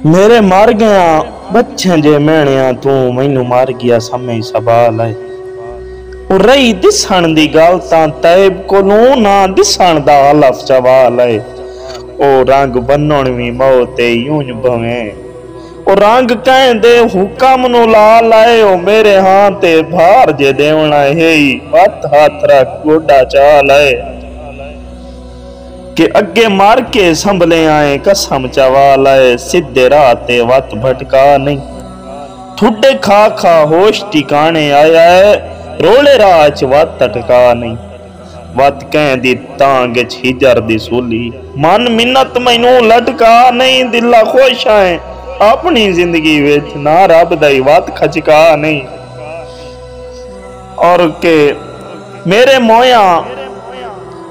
मेरे मर गया बच्चे जे मैणिया तू मैनू मार गया समय सवाल है। रही दिसण दी गल तां तैब कोलू ना दिसण दा हलफ सवाल है। ओ रंग बन्नण वी मौत यूं भवे ओ रंग कहंदे हुक्म नु ला लाए ओ मेरे हां ते भार जे देवना है वत हाथ रख गोडा चाल है कि अगे मार के संभले आए कसम चवा लाए सीधे राह ते वत भटका नहीं ठुडे खा खा होश ठिकाने आया है रोले राह च वत अटका नहीं वत कह दी तांग हिजर दी सूली मन मिन्नत मैनू लटका नहीं दिला खुश है अपनी जिंदगी विच ना रब दा वत खचका नहीं और के मेरे मोया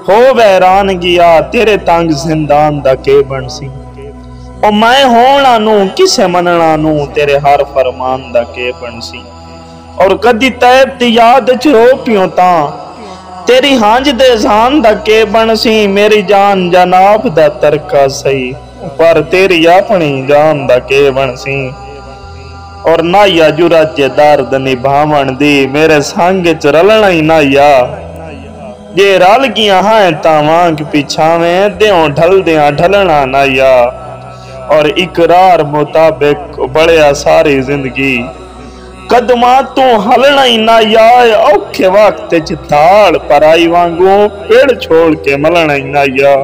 हो वैरान गया तेरे तंग जिंदान दा के बन सी ओ मैं होना नू किसे मनना नू तेरे हर फरमान दा के बन सी और कदी तैब दी याद च रो पियो तां तेरी हांज दे जान दा के बन सी मेरी जान जनाब दा तरका सही पर तेरी अपनी जान दा के बन सी और नाया जुरत जे दर्द निभावण दी मेरे संग च रलना ही नाया जे रल गया है तावांग पिछावे देओ ढल दिया ढलना नाया और इकरार मुताबिक बड़िया सारी जिंदगी कदमा तू हलना ही नाया औखे वक्त च थाड़ पराई वांगू पेड़ छोड़ के मलना ही नाया।